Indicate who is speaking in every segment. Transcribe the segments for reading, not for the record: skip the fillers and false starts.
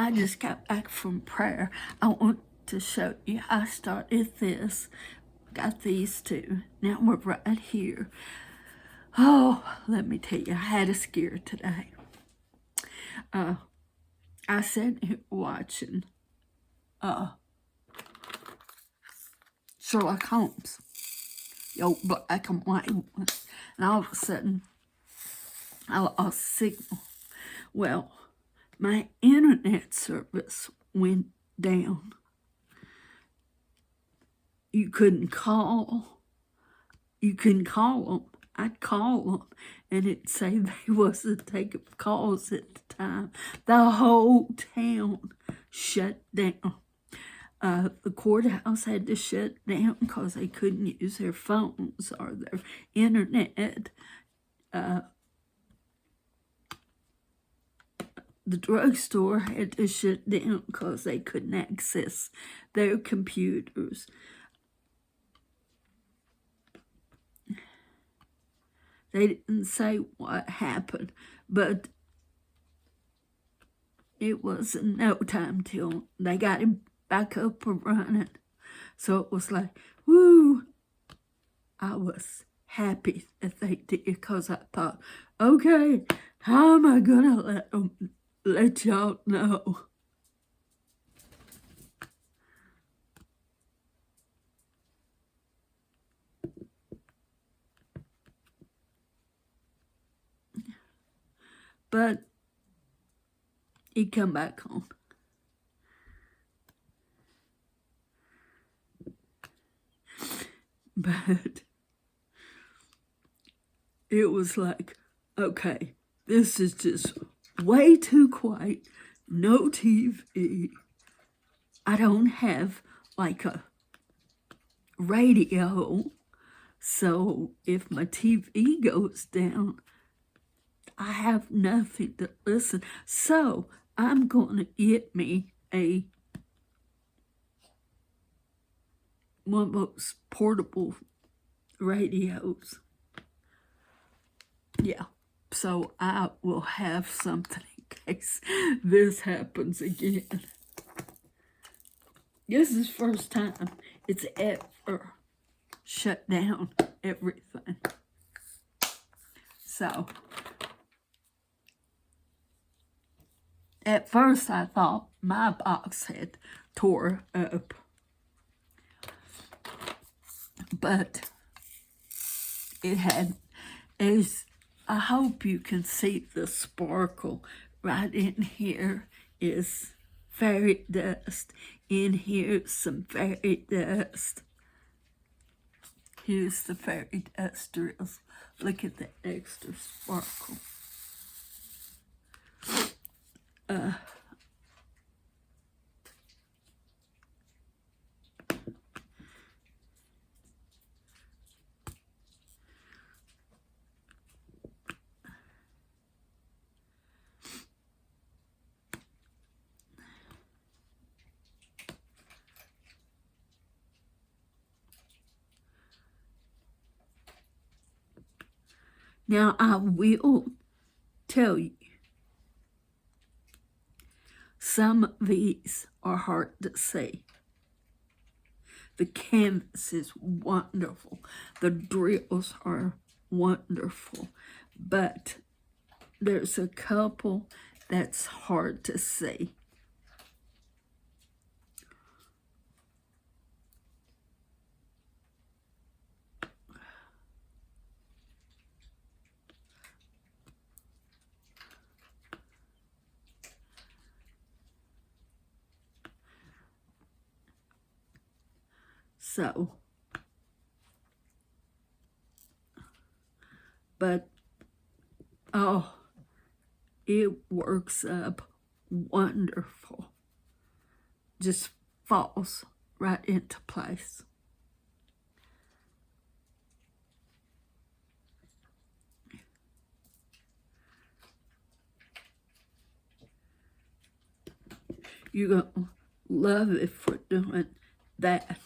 Speaker 1: I just got back from prayer. I want to show you. I started this, got these two. Now we're right here. Oh, let me tell you, I had a scare today. I sat here watching Sherlock Holmes, the old black and white one, and all of a sudden I lost signal. Well, my internet service went down. You couldn't call. You couldn't call them. I'd call them, and it'd say they wasn't taking calls at the time. The whole town shut down. The courthouse had to shut down because they couldn't use their phones or their internet. The drugstore had to shut down because they couldn't access their computers. They didn't say what happened, but it wasn't no time till they got him back up and running. So it was like, woo! I was happy that they did because I thought, okay, how am I gonna let y'all know? But he come back home. But it was like, okay, this is just way too quiet. No TV. I don't have like a radio. So if my TV goes down, I have nothing to listen. So I'm going to get me one of those portable radios. Yeah, so I will have something in case this happens again. This is the first time it's ever shut down everything. So at first I thought my box had tore up. But it had, I hope you can see the sparkle right in here is fairy dust. In here is some fairy dust. Here's the fairy dust drills. Look at the extra sparkle. Now I will tell you, some of these are hard to see. The canvas is wonderful. The drills are wonderful. But there's a couple that's hard to see. So, but, oh, it works up wonderful. Just falls right into place. You're going to love it for doing that.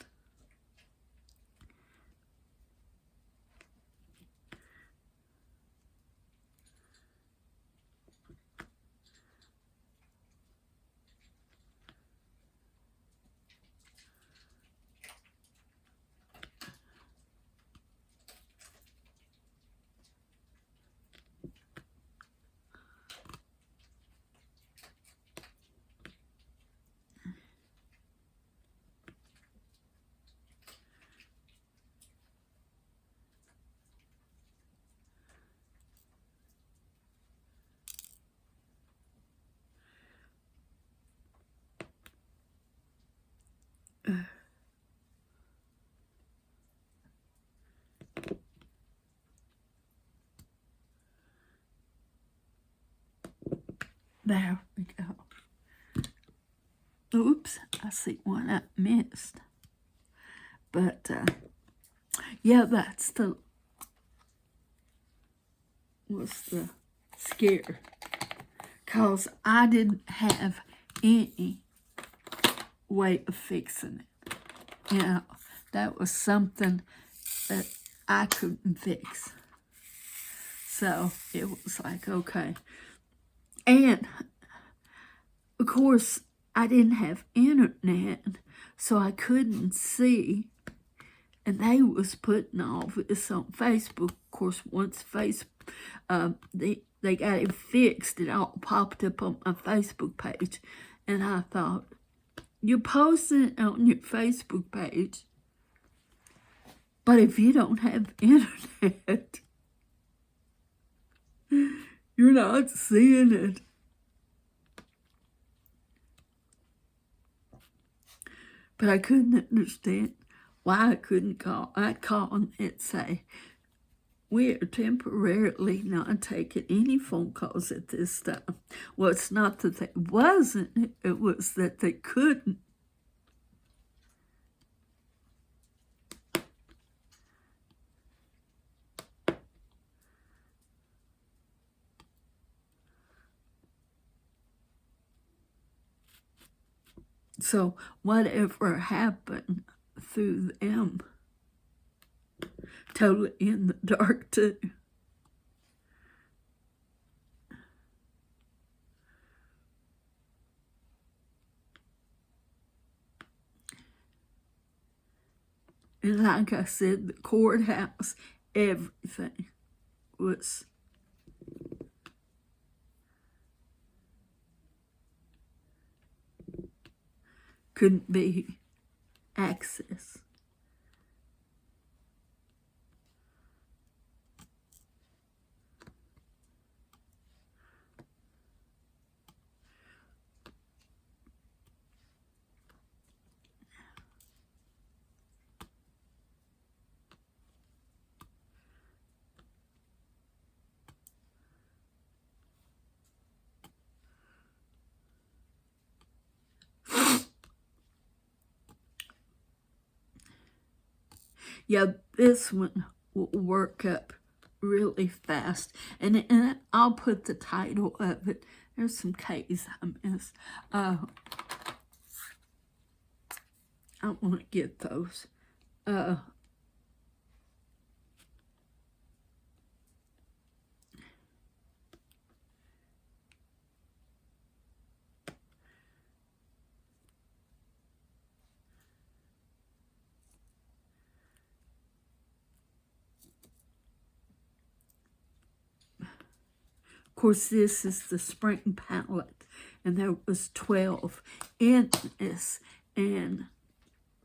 Speaker 1: There we go. Oops, I see one I missed. But, yeah, was the scare. Because I didn't have any way of fixing it. You know, that was something that I couldn't fix. So it was like, okay. And, of course, I didn't have internet, so I couldn't see. And they was putting all this on Facebook. Of course, once they got it fixed, it all popped up on my Facebook page. And I thought, you're posting it on your Facebook page, but if you don't have internet, you're not seeing it. But I couldn't understand why I couldn't call. I'd call and it'd say, we are temporarily not taking any phone calls at this time. Well, it's not that they wasn't, it was that they couldn't. So whatever happened through them, totally in the dark too. And like I said, the courthouse, everything was couldn't be accessed. Yeah, this one will work up really fast. And I'll put the title of it. There's some K's I missed. I want to get those. Of course, this is the spring palette, and there was 12 in this, and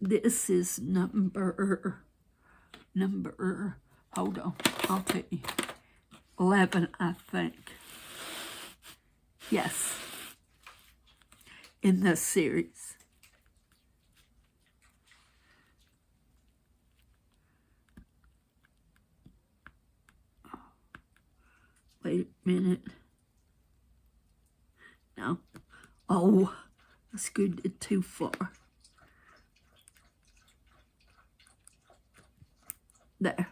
Speaker 1: this is number, hold on, I'll tell you, 11, I think. Yes, in this series. Wait a minute. No. Oh, I scooted it too far. There.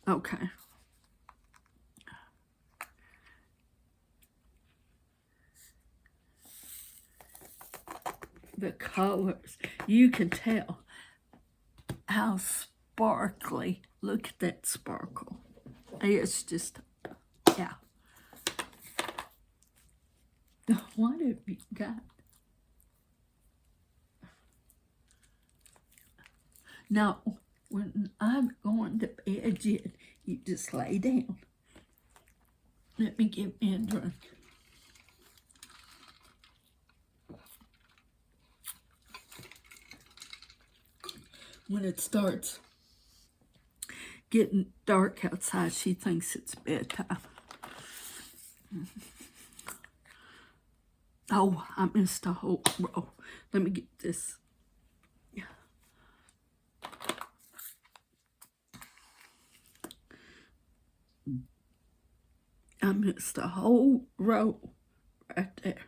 Speaker 1: Okay. The colors, you can tell how sparkly. Look at that sparkle. It's just, yeah. What have you got? Now, when I'm going to bed, you just lay down. Let me get me a drink. When it starts getting dark outside, she thinks it's bedtime. Oh, I missed a whole row. Let me get this. I missed a whole row right there.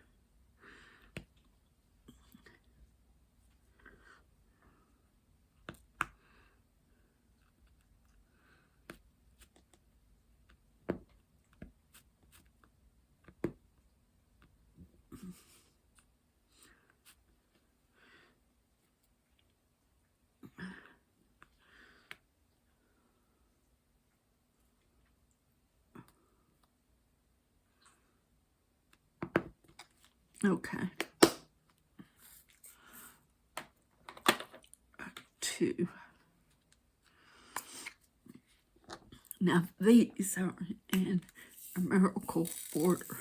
Speaker 1: Okay. 2. Now these are in numerical order.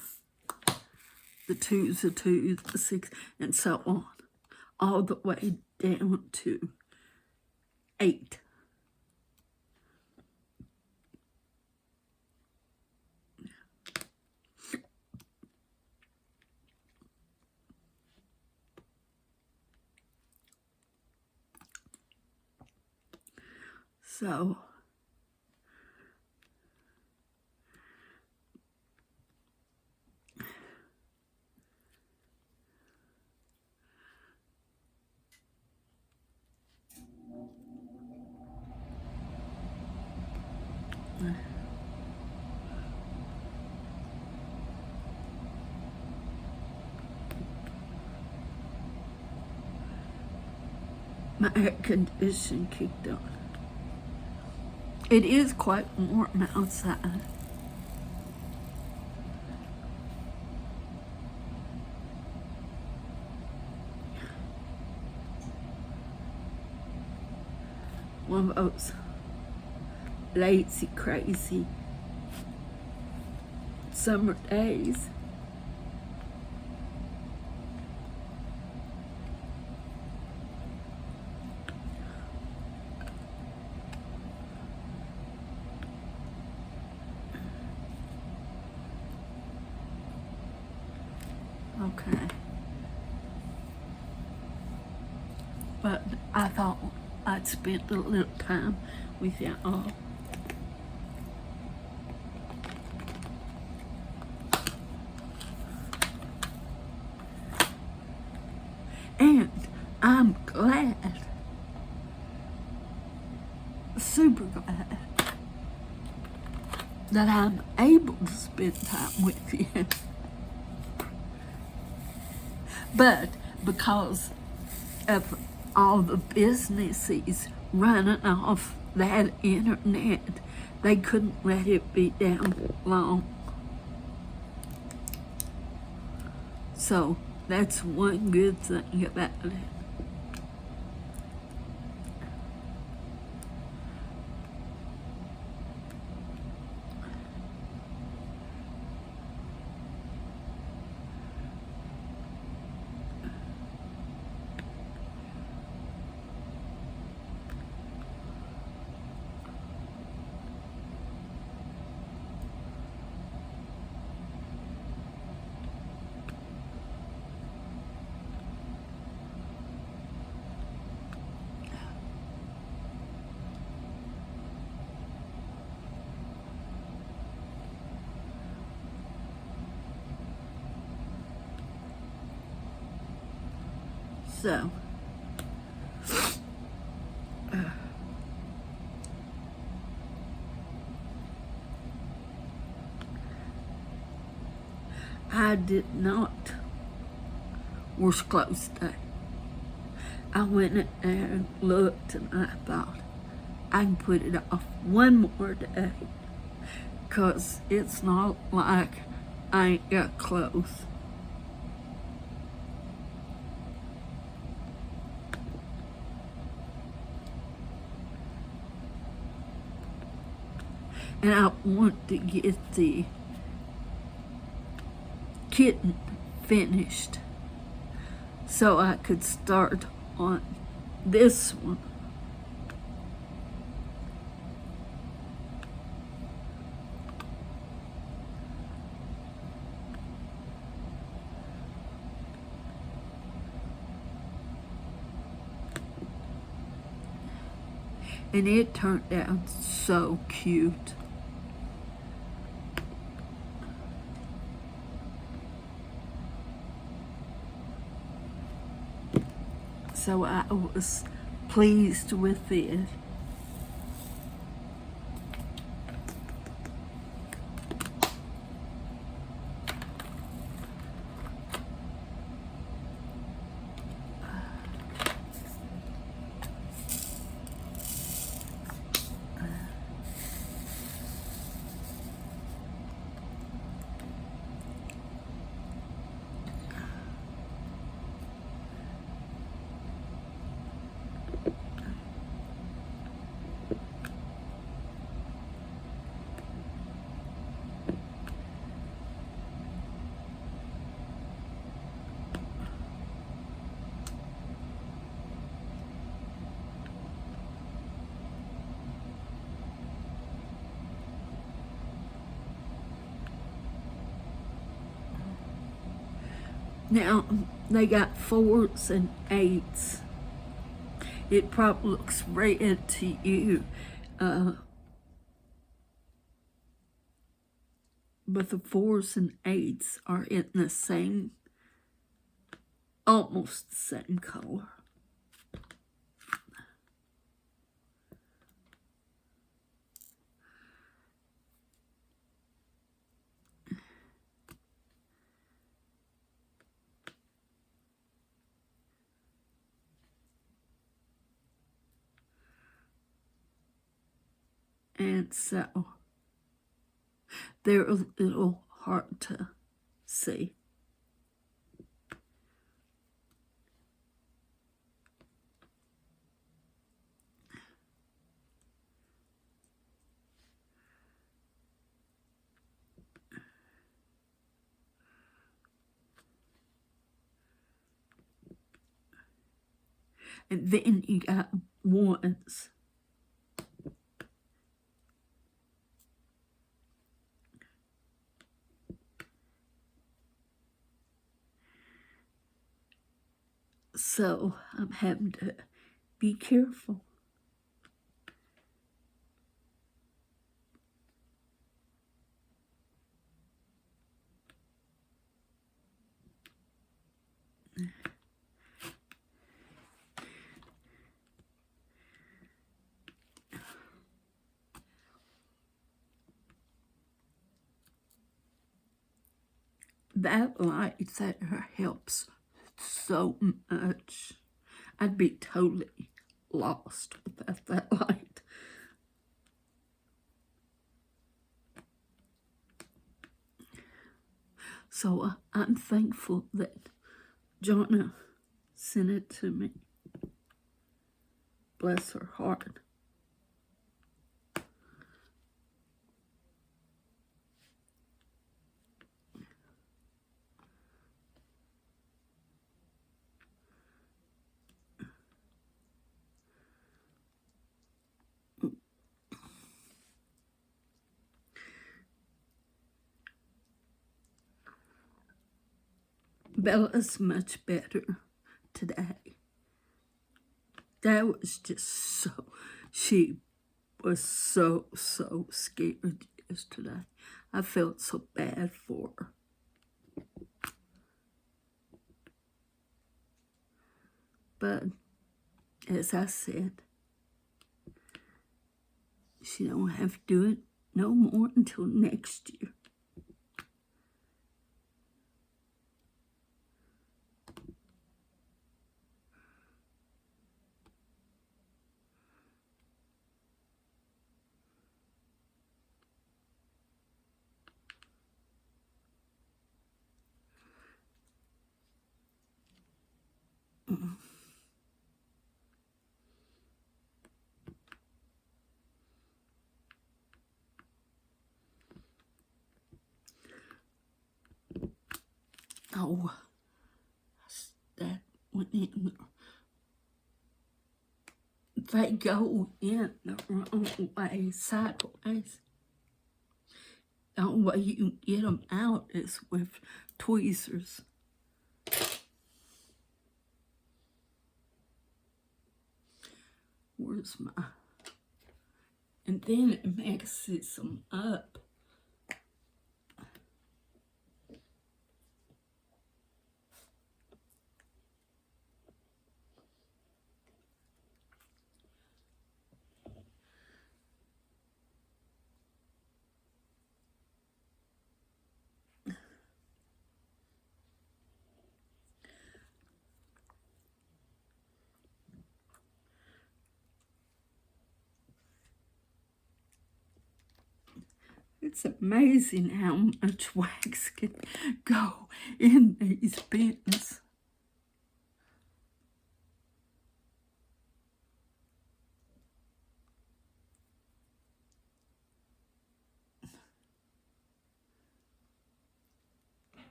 Speaker 1: The 2's a 2, the 6, and so on, all the way down to 8. So my air conditioning kicked on. It is quite warm outside. One of those lazy, crazy summer days. Okay. But I thought I'd spend a little time with y'all. And I'm glad, super glad, that I'm able to spend time with you. But because of all the businesses running off that internet, they couldn't let it be down long. So that's one good thing about it. So, I did not wash clothes today. I went in there and looked, and I thought I can put it off one more day, 'cause it's not like I ain't got clothes. And I want to get the kitten finished so I could start on this one. And it turned out so cute. So I was pleased with it. Now, they got 4s and 8s. It probably looks red to you, but the 4s and 8s are in the same, almost the same color. And so they're a little hard to see. And then you got 1s. So I'm having to be careful. That light there helps so much. I'd be totally lost without that light. So I'm thankful that Jonna sent it to me. Bless her heart. Bella's much better today. That was just so, she was so scared yesterday. I felt so bad for her. But as I said, she don't have to do it no more until next year. Oh, that went in. They go in the wrong way, sideways. The only way you can get them out is with tweezers. Where's my and then it mixes them up. It's amazing how much wax can go in these bins.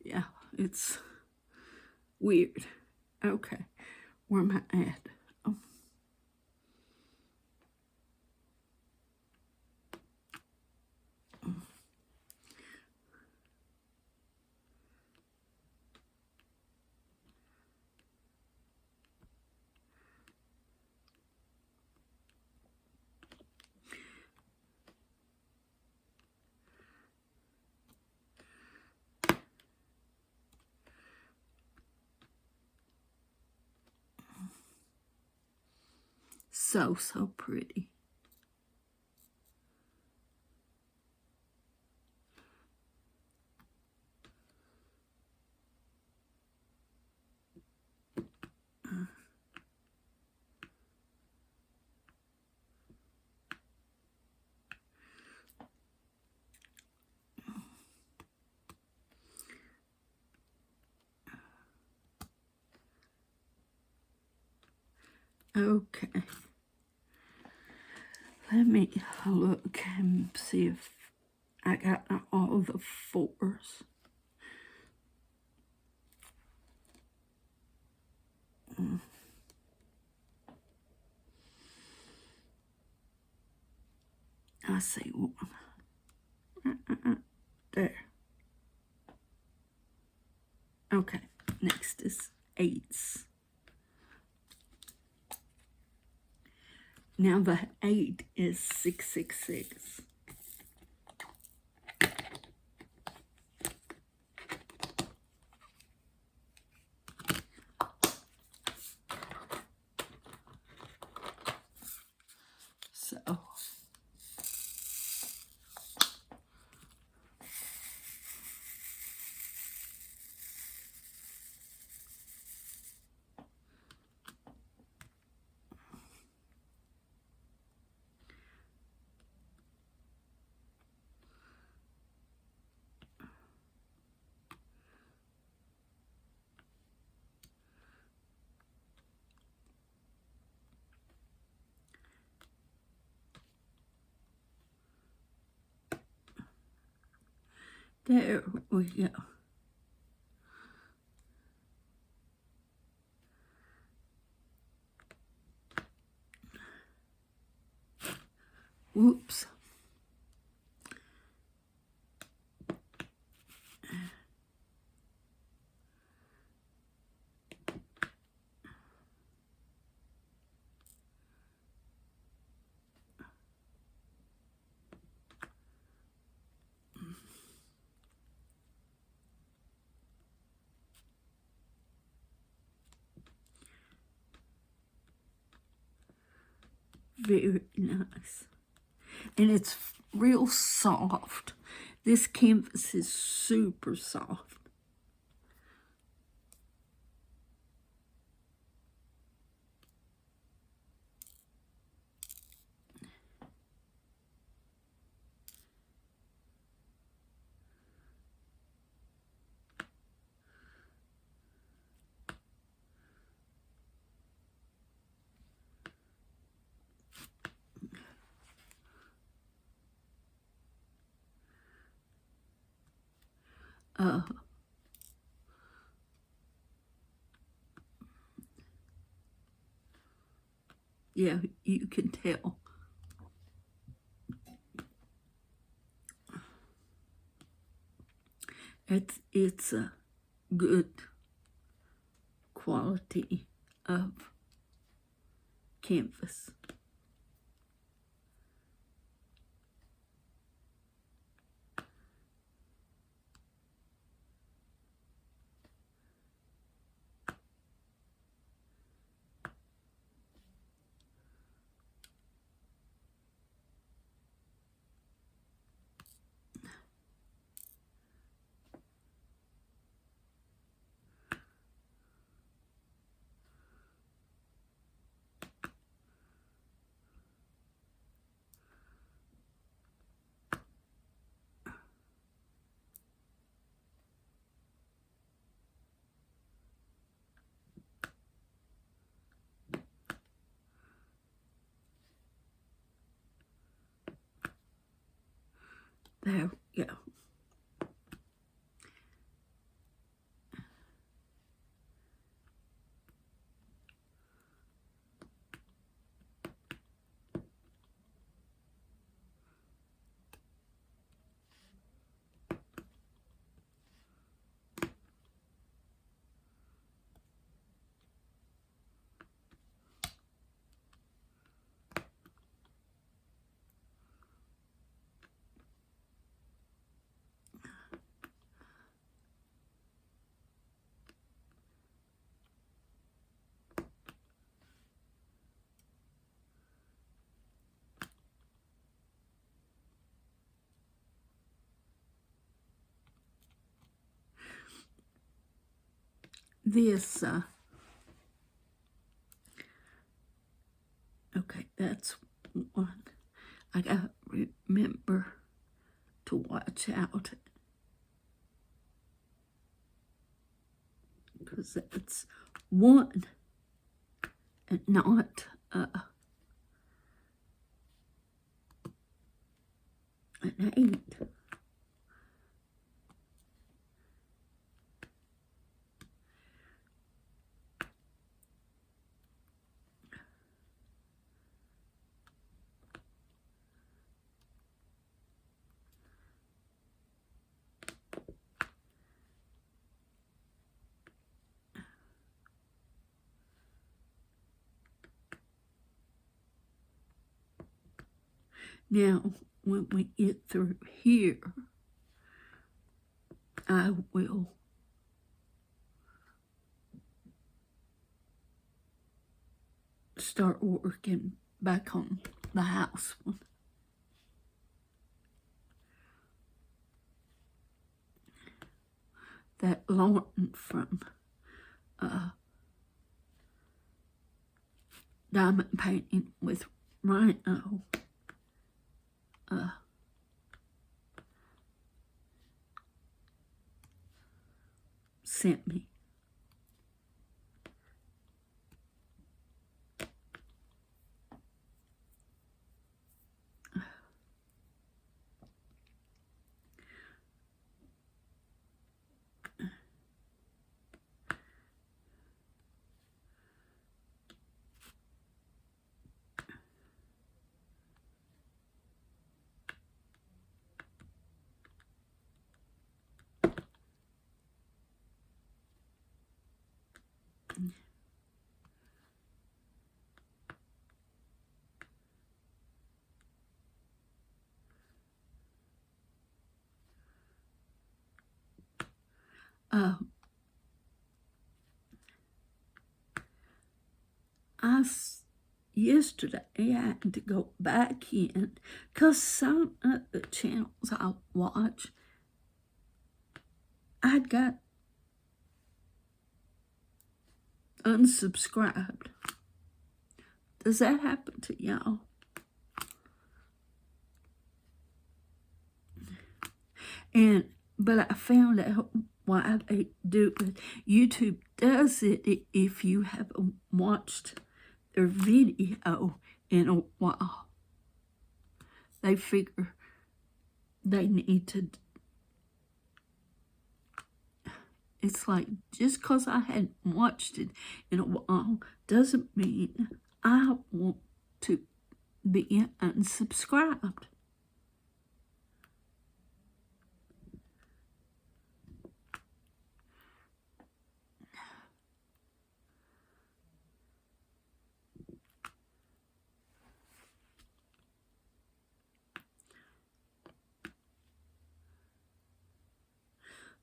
Speaker 1: Yeah, it's weird. Okay, where am I at? Oh. So pretty. Okay. Let me look and see if I got all the fours. I see one. There. Okay, next is eights. Now the 8 is 666. So there we go. Whoops. Very nice. And it's real soft. This canvas is super soft. Yeah, you can tell. It's a good quality of canvas. There we go. This, okay, that's one. I gotta remember to watch out, because it's one and not an 8. Now, when we get through here, I will start working back on the house one. That Lauren from Diamond Painting with Rhino sent me. Yesterday I had to go back in because some of the channels I watch, I got unsubscribed. Does that happen to y'all? But I found out why they do it. YouTube does it if you haven't watched their video in a while. They figure they need to. It's like, just because I hadn't watched it in a while doesn't mean I want to be unsubscribed.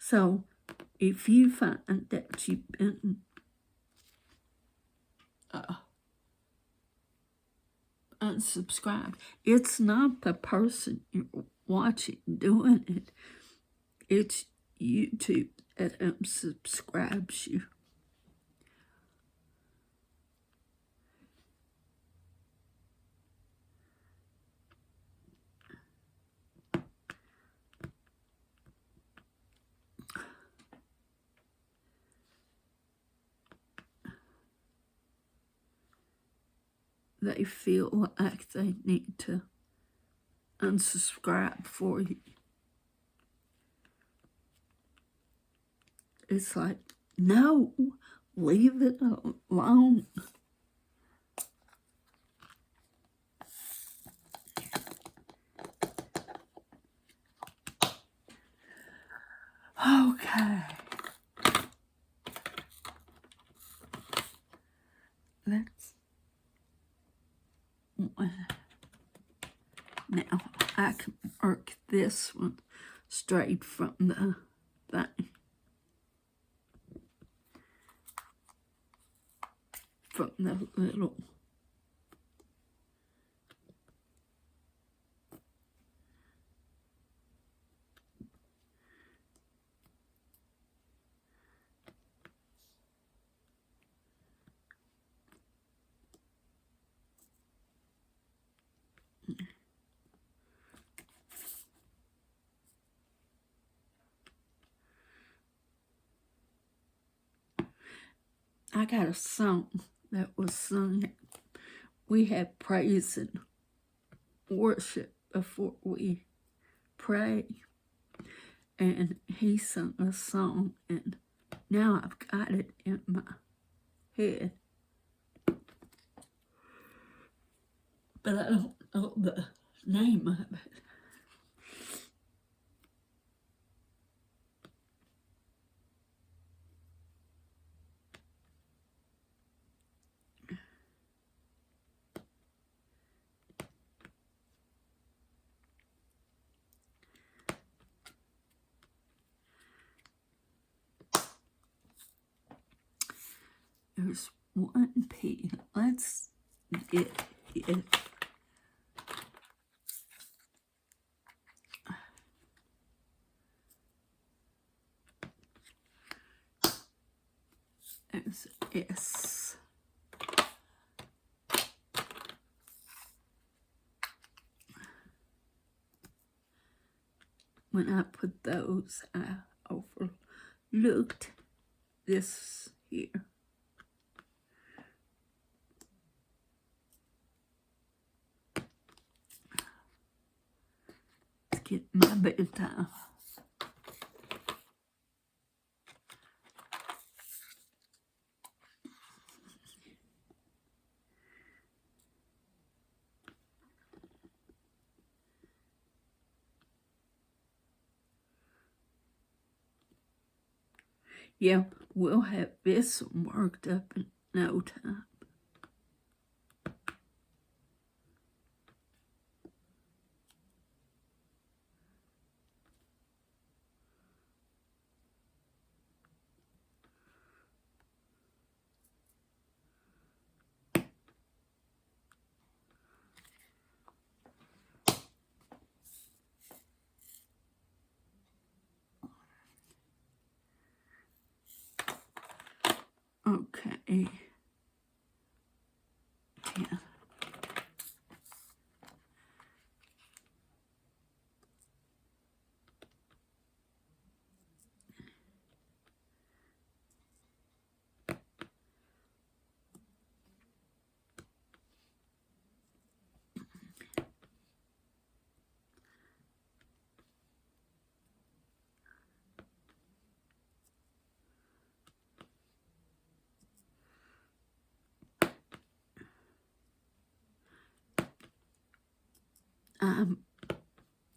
Speaker 1: So if you find that you've been unsubscribed, it's not the person you're watching doing it. It's YouTube that unsubscribes you. They feel like they need to unsubscribe for you. It's like, no, leave it alone. Okay. Let's. Now I can work this one straight from the thing. From the little. I got a song that was sung. We had praise and worship before we pray. And he sung a song, and now I've got it in my head. But I don't know the name of it. There's one P. Let's get it. There's S. When I put those, I overlooked this here. Let's get my bedtime. Yeah, we'll have this one worked up in no time. Okay. Yeah.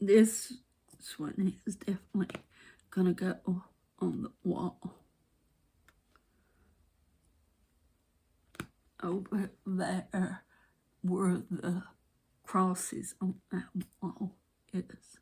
Speaker 1: This one is definitely gonna go on the wall over there where the crosses on that wall is.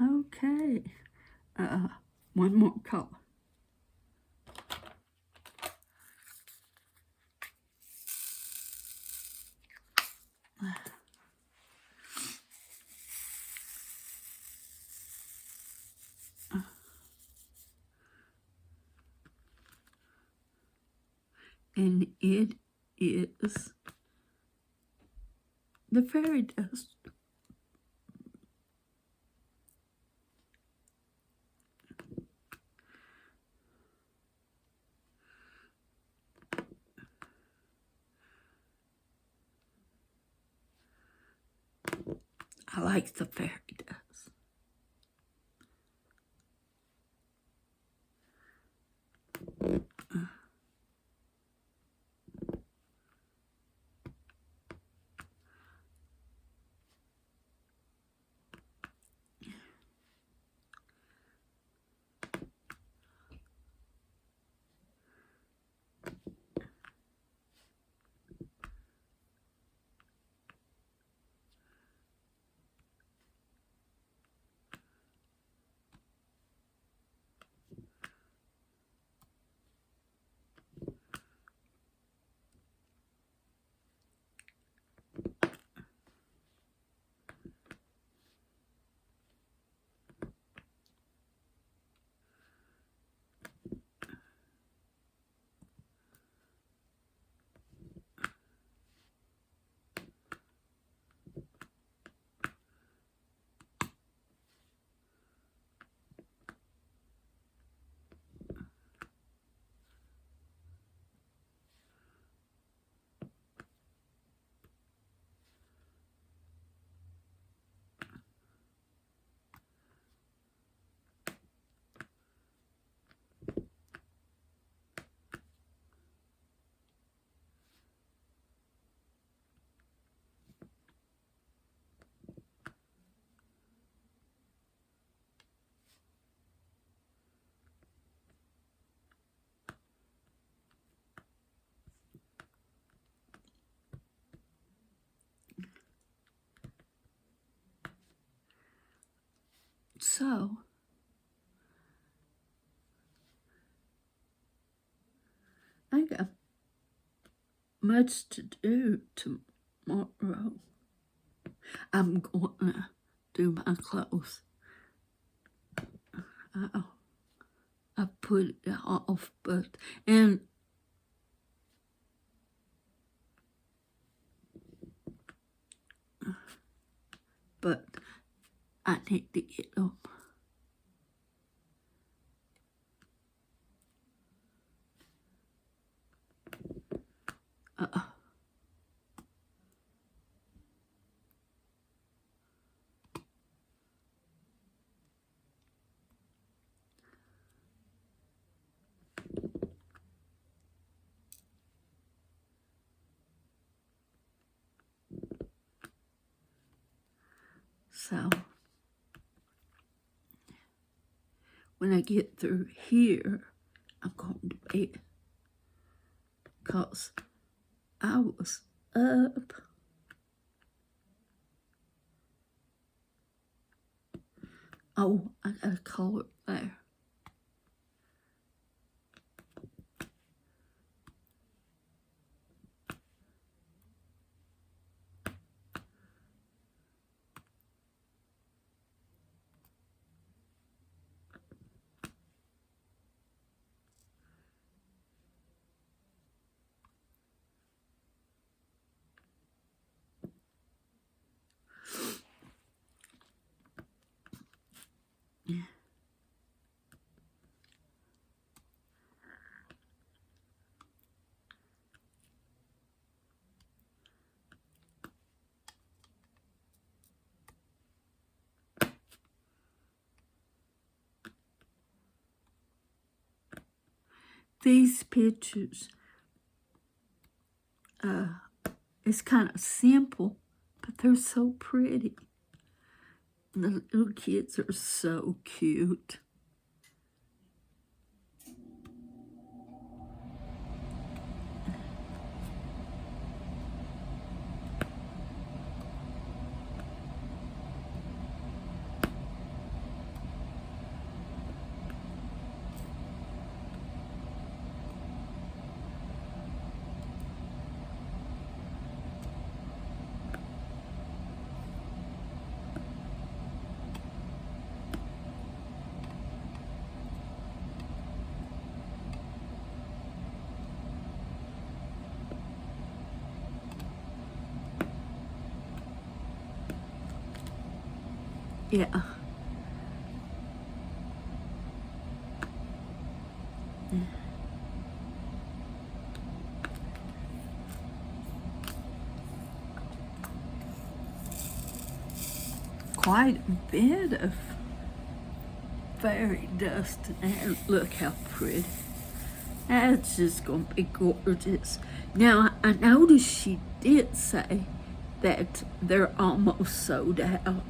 Speaker 1: Okay. One more color. And it is the fairy dust. I like the fairy dust. So, I got much to do tomorrow. I'm gonna do my clothes. I put it off, but I need to get them. So, when I get through here, I'm going to bed. Because I was up. Oh, I got a color there. These pictures, it's kind of simple, but they're so pretty. The little kids are so cute. Yeah. Quite a bit of fairy dust there. Look how pretty. That's just gonna be gorgeous. Now, I noticed she did say that they're almost sold out.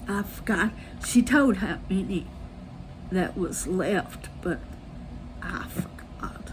Speaker 1: I forgot. She told how many that was left, but I forgot.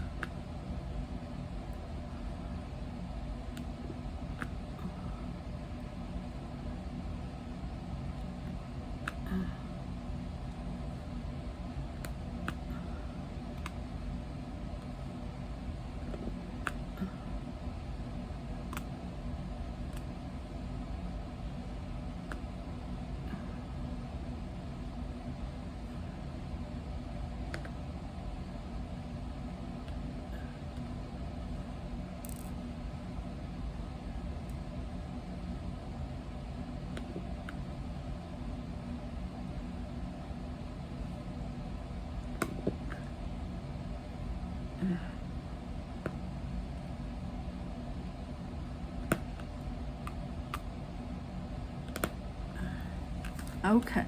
Speaker 1: Okay,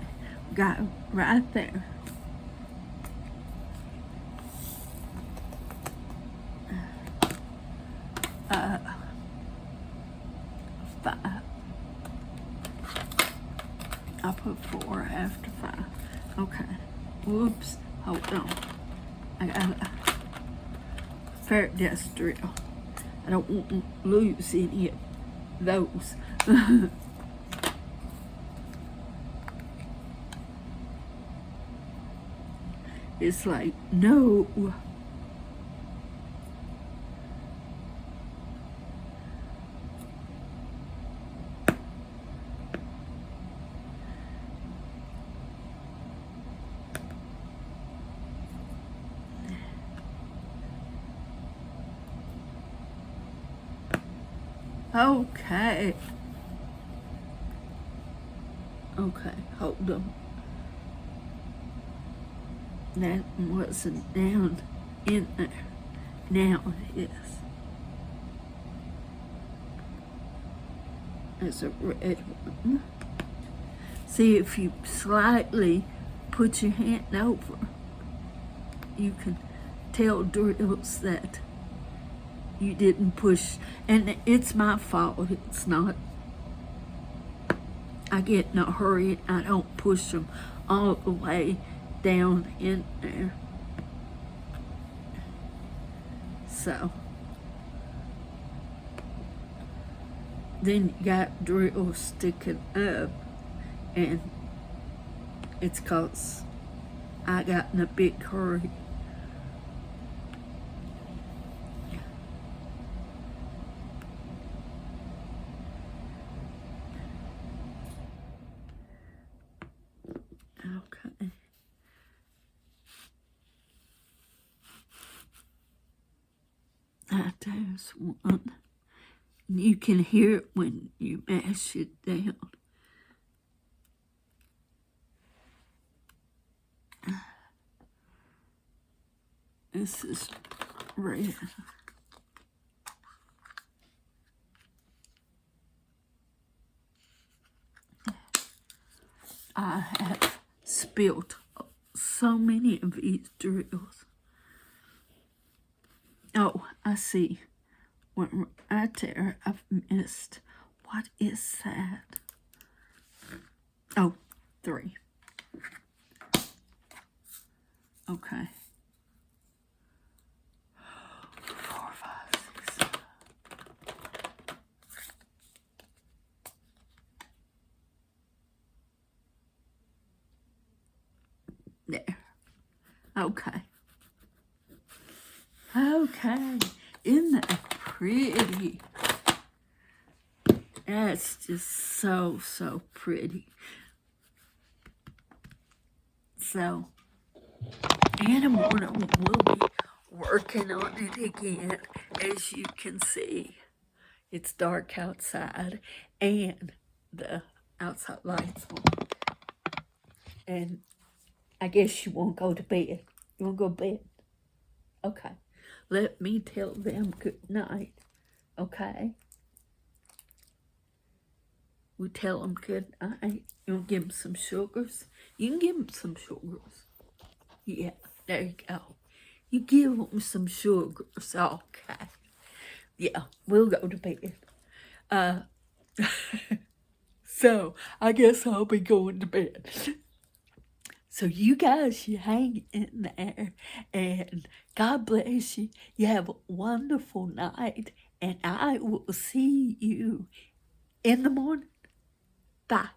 Speaker 1: got it right there. Five. I put 4 after 5. Okay. Whoops. Hold on. I got a fair dust drill. I don't want to lose any of those. It's like, no. Okay. Okay, hold on. That wasn't down in there. Now it is. It's a red one. See, if you slightly put your hand over, you can tell drills that you didn't push. And it's my fault. It's not. I get in a hurry. I don't push them all the way down in there. So then you got drills sticking up, and it's 'cause I got in a big hurry. Okay. There's one. You can hear it when you mash it down. This is red. I have spilled so many of these drills. Oh, I see. One right there I've missed. What is that? Oh, 3. Okay. 4, 5, 6. There. Okay. Okay. Isn't that pretty? That's just so, so pretty. So, in the morning, we'll be working on it again. As you can see, it's dark outside and the outside lights on. And I guess you won't go to bed. You won't go to bed? Okay. Let me tell them good night. Okay? We tell them good night. You want to give them some sugars? You can give them some sugars. Yeah, there you go. You give them some sugars. Okay. Yeah, we'll go to bed. So, I guess I'll be going to bed. So you guys, you hang in there, and God bless you. You have a wonderful night, and I will see you in the morning. Bye.